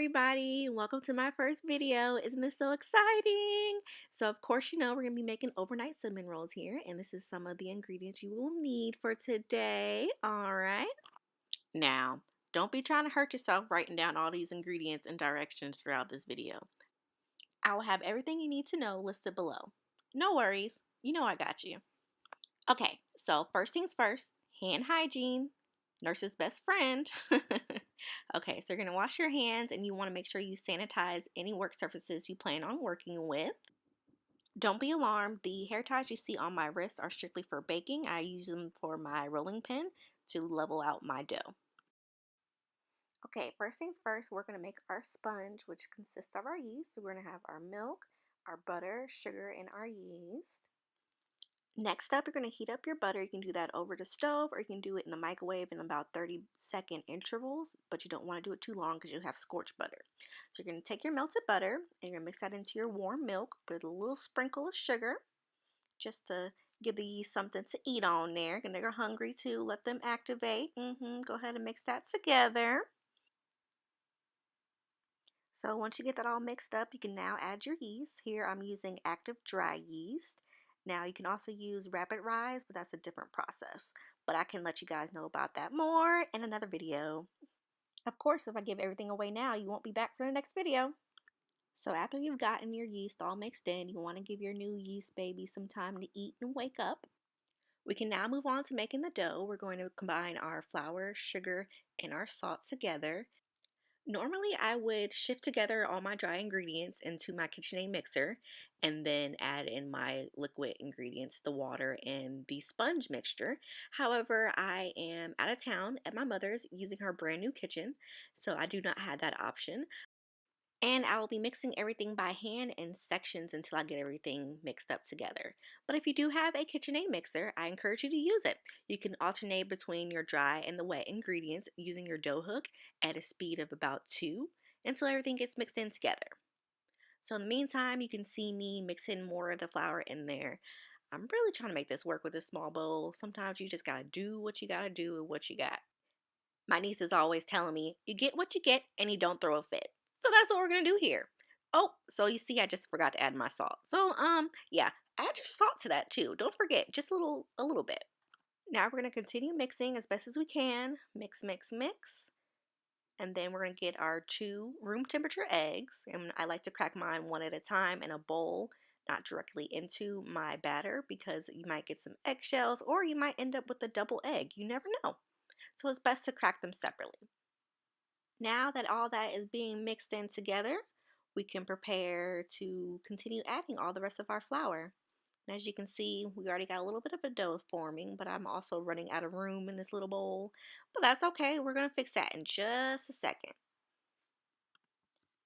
everybody. Welcome to my first video. Isn't this so exciting? So of course, we're going to be making overnight cinnamon rolls here, and this is some of the ingredients you will need for today. All right. Now, don't be trying to hurt yourself writing down all these ingredients and directions throughout this video. I will have everything you need to know listed below. No worries. I got you. Okay, so first things first, hand hygiene, nurse's best friend. Okay, so you're going to wash your hands and you want to make sure you sanitize any work surfaces you plan on working with. Don't be alarmed, the hair ties you see on my wrist are strictly for baking. I use them for my rolling pin to level out my dough. Okay, first things first, we're going to make our sponge, which consists of our yeast. So we're going to have our milk, our butter, sugar, and our yeast. Next up, you're going to heat up your butter. You can do that over the stove or you can do it in the microwave in about 30-second intervals, but you don't want to do it too long because you have scorched butter. So you're going to take your melted butter and you're going to mix that into your warm milk with a little sprinkle of sugar just to give the yeast something to eat on there. And they're hungry too. Let them activate. Go ahead and mix that together. So once you get that all mixed up, you can now add your yeast. Here I'm using active dry yeast. Now you can also use rapid rise, but that's a different process. But I can let you guys know about that more in another video. Of course, if I give everything away now, you won't be back for the next video. So after you've gotten your yeast all mixed in, you want to give your new yeast baby some time to eat and wake up. We can now move on to making the dough. We're going to combine our flour, sugar, and our salt together. Normally, I would shift together all my dry ingredients into my KitchenAid mixer and then add in my liquid ingredients, the water and the sponge mixture. However, I am out of town at my mother's using her brand new kitchen, so I do not have that option. And I will be mixing everything by hand in sections until I get everything mixed up together. But if you do have a KitchenAid mixer, I encourage you to use it. You can alternate between your dry and the wet ingredients using your dough hook at a speed of about 2 until everything gets mixed in together. So in the meantime, you can see me mixing more of the flour in there. I'm really trying to make this work with a small bowl. Sometimes you just gotta do what you gotta do with what you got. My niece is always telling me, you get what you get and you don't throw a fit. So that's what we're gonna do here. Oh, so you see I just forgot to add my salt. So yeah, add your salt to that too. Don't forget, just a little bit. Now we're gonna continue mixing as best as we can. Mix, mix, mix. And then we're gonna get our 2 room temperature eggs. And I like to crack mine one at a time in a bowl, not directly into my batter because you might get some eggshells or you might end up with a double egg. You never know. So it's best to crack them separately. Now that all that is being mixed in together, we can prepare to continue adding all the rest of our flour. And as you can see, we already got a little bit of a dough forming, but I'm also running out of room in this little bowl. But that's okay, we're going to fix that in just a second.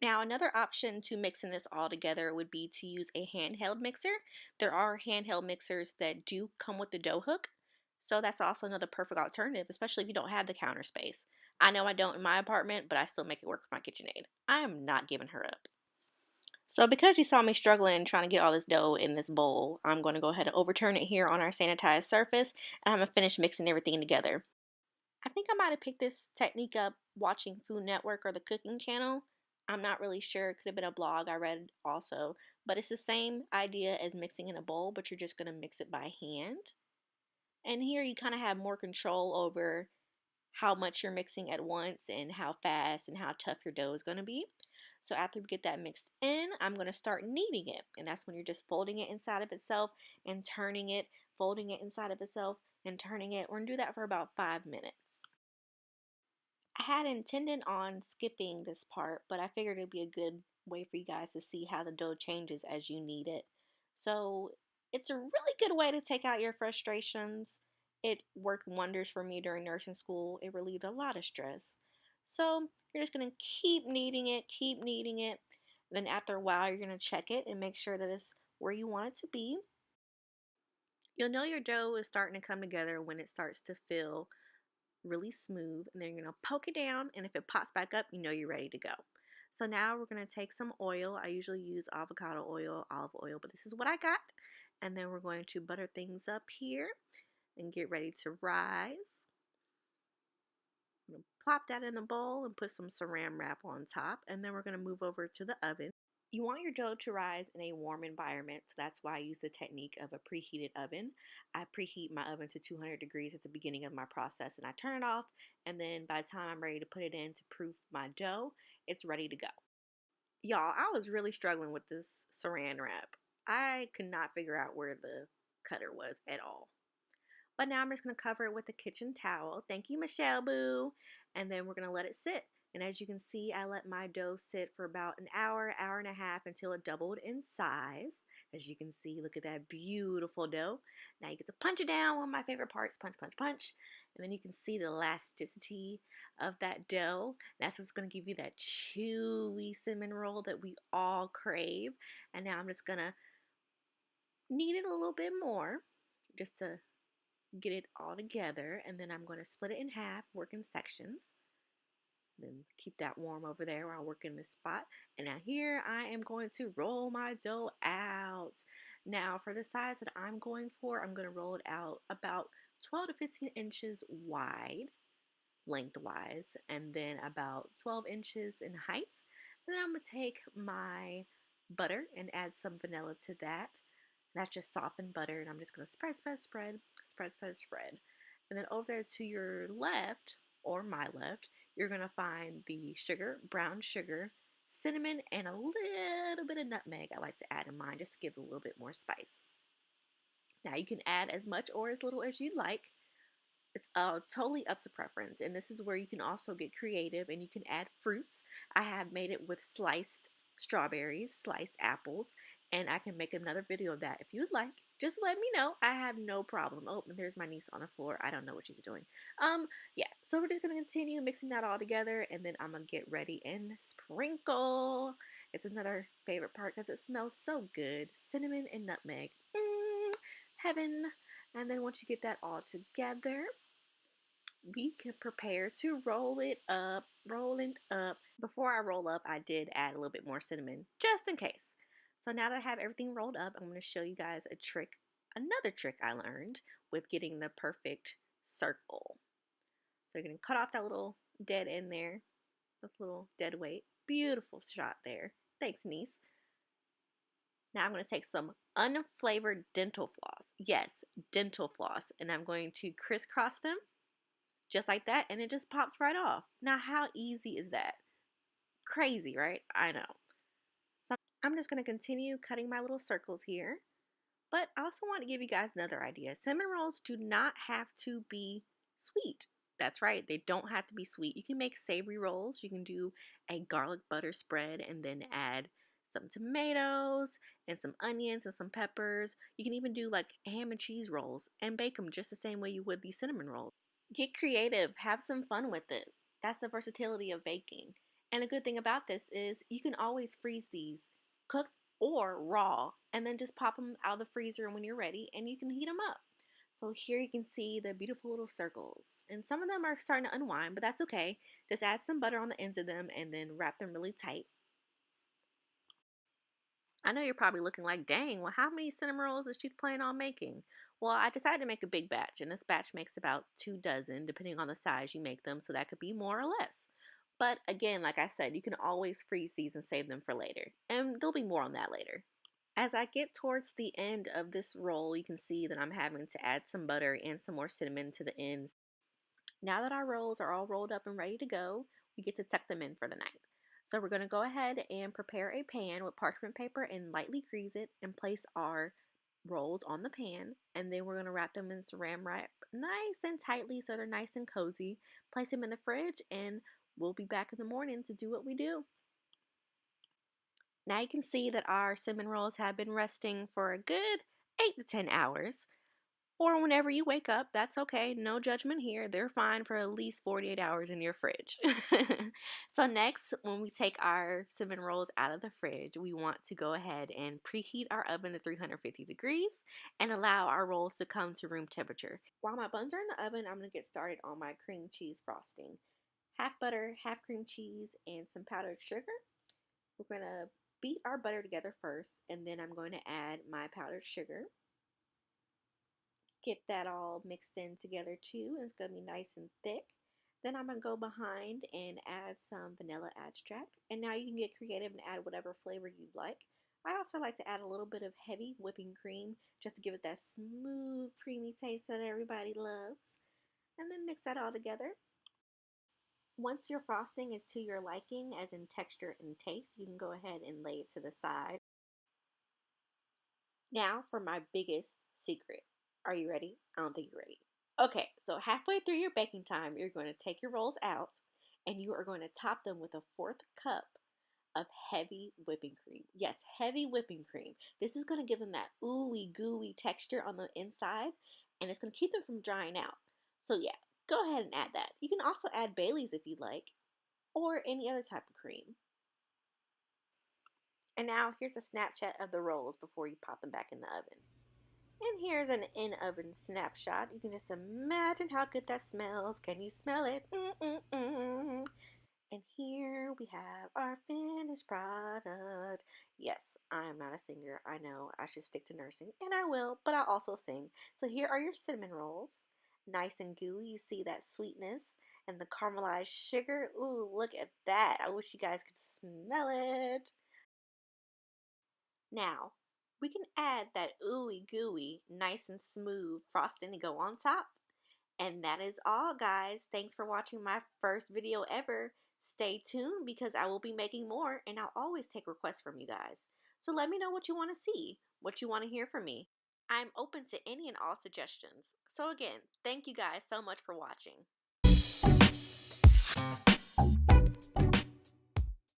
Now, another option to mixing this all together would be to use a handheld mixer. There are handheld mixers that do come with the dough hook, so that's also another perfect alternative, especially if you don't have the counter space. I know I don't in my apartment, but I still make it work with my KitchenAid. I am not giving her up. So because you saw me struggling trying to get all this dough in this bowl, I'm going to go ahead and overturn it here on our sanitized surface, and I'm going to finish mixing everything together. I think I might have picked this technique up watching Food Network or the cooking channel. I'm not really sure. It could have been a blog I read also. But it's the same idea as mixing in a bowl, but you're just going to mix it by hand. And here you kind of have more control over how much you're mixing at once and how fast and how tough your dough is going to be. So after we get that mixed in, I'm going to start kneading it. And that's when you're just folding it inside of itself and turning it, folding it inside of itself and turning it. We're going to do that for about 5 minutes. I had intended on skipping this part, but I figured it'd be a good way for you guys to see how the dough changes as you knead it. So it's a really good way to take out your frustrations. It worked wonders for me during nursing school. It relieved a lot of stress. So you're just going to keep kneading it, keep kneading it. Then after a while, you're going to check it and make sure that it's where you want it to be. You'll know your dough is starting to come together when it starts to feel really smooth, and then you're going to poke it down, and if it pops back up, you know you're ready to go. So now we're going to take some oil. I usually use avocado oil, olive oil, but this is what I got. And then we're going to butter things up here and get ready to rise. I'm going to plop that in a bowl and put some saran wrap on top, and then we're going to move over to the oven. You want your dough to rise in a warm environment, so that's why I use the technique of a preheated oven. I preheat my oven to 200 degrees at the beginning of my process, and I turn it off, and then by the time I'm ready to put it in to proof my dough, it's ready to go. Y'all, I was really struggling with this saran wrap. I could not figure out where the cutter was at all. But now I'm just going to cover it with a kitchen towel. Thank you, Michelle Boo. And then we're going to let it sit. And as you can see, I let my dough sit for about an hour, hour and a half until it doubled in size. As you can see, look at that beautiful dough. Now you get to punch it down. One of my favorite parts, punch, punch, punch. And then you can see the elasticity of that dough. That's what's going to give you that chewy cinnamon roll that we all crave. And now I'm just going to knead it a little bit more just to get it all together, and then I'm going to split it in half, work in sections. Then keep that warm over there while I work in this spot. And now here I am going to roll my dough out. Now for the size that I'm going for, I'm going to roll it out about 12 to 15 inches wide, lengthwise, and then about 12 inches in height. Then I'm going to take my butter and add some vanilla to that. That's just softened butter, and I'm just going to spread, spread, spread, spread, spread, spread. And then over there to your left, or my left, you're going to find the sugar, brown sugar, cinnamon, and a little bit of nutmeg I like to add in mine just to give it a little bit more spice. Now you can add as much or as little as you like. It's totally up to preference, and this is where you can also get creative and you can add fruits. I have made it with sliced strawberries, sliced apples, and I can make another video of that if you'd like. Just let me know. I have no problem. Oh, and there's my niece on the floor. I don't know what she's doing. Yeah, so we're just going to continue mixing that all together, and then I'm going to get ready and sprinkle. It's another favorite part because it smells so good. Cinnamon and nutmeg. Heaven. And then once you get that all together, we can prepare to roll it up, rolling up. Before I roll up, I did add a little bit more cinnamon, just in case. So now that I have everything rolled up, I'm going to show you guys a trick, another trick I learned with getting the perfect circle. So you're going to cut off that little dead end there, this little dead weight. Beautiful shot there. Thanks, niece. Now I'm going to take some unflavored dental floss. Yes, dental floss. And I'm going to crisscross them just like that, and it just pops right off. Now, how easy is that? Crazy, right? I know. So I'm just going to continue cutting my little circles here. But I also want to give you guys another idea. Cinnamon rolls do not have to be sweet. That's right, they don't have to be sweet. You can make savory rolls. You can do a garlic butter spread and then add some tomatoes and some onions and some peppers. You can even do like ham and cheese rolls and bake them just the same way you would these cinnamon rolls. Get creative, have some fun with it. That's the versatility of baking. And the good thing about this is you can always freeze these, cooked or raw, and then just pop them out of the freezer when you're ready and you can heat them up. So here you can see the beautiful little circles. And some of them are starting to unwind, but that's okay. Just add some butter on the ends of them and then wrap them really tight. I know you're probably looking like, dang, well, how many cinnamon rolls is she planning on making? Well, I decided to make a big batch, and this batch makes about 2 dozen, depending on the size you make them, so that could be more or less. But again, like I said, you can always freeze these and save them for later, and there'll be more on that later. As I get towards the end of this roll, you can see that I'm having to add some butter and some more cinnamon to the ends. Now that our rolls are all rolled up and ready to go, we get to tuck them in for the night. So we're going to go ahead and prepare a pan with parchment paper and lightly grease it and place our rolls on the pan. And then we're going to wrap them in saran wrap nice and tightly so they're nice and cozy. Place them in the fridge and we'll be back in the morning to do what we do. Now you can see that our cinnamon rolls have been resting for a good 8 to 10 hours. Or whenever you wake up, that's okay. No judgment here. They're fine for at least 48 hours in your fridge. So next, when we take our cinnamon rolls out of the fridge, we want to go ahead and preheat our oven to 350 degrees and allow our rolls to come to room temperature. While my buns are in the oven, I'm going to get started on my cream cheese frosting. Half butter, half cream cheese, and some powdered sugar. We're going to beat our butter together first, and then I'm going to add my powdered sugar. Get that all mixed in together too. It's going to be nice and thick. Then I'm going to go behind and add some vanilla extract. And now you can get creative and add whatever flavor you'd like. I also like to add a little bit of heavy whipping cream just to give it that smooth, creamy taste that everybody loves. And then mix that all together. Once your frosting is to your liking, as in texture and taste, you can go ahead and lay it to the side. Now for my biggest secret. Are you ready? I don't think you're ready. Okay, so halfway through your baking time, you're going to take your rolls out and you are going to top them with a fourth cup of heavy whipping cream. Yes, heavy whipping cream. This is going to give them that ooey gooey texture on the inside and it's going to keep them from drying out. So yeah, go ahead and add that. You can also add Bailey's if you'd like or any other type of cream. And now here's a Snapchat of the rolls before you pop them back in the oven. And here's an in-oven snapshot. You can just imagine how good that smells. Can you smell it? Mm-mm-mm. And here we have our finished product. Yes, I am not a singer. I know I should stick to nursing, and I will, but I'll also sing. So here are your cinnamon rolls. Nice and gooey. You see that sweetness and the caramelized sugar. Ooh, look at that. I wish you guys could smell it. Now, we can add that ooey gooey, nice and smooth frosting to go on top. And that is all, guys. Thanks for watching my first video ever. Stay tuned because I will be making more and I'll always take requests from you guys. So let me know what you want to see, what you want to hear from me. I'm open to any and all suggestions. So again, thank you guys so much for watching.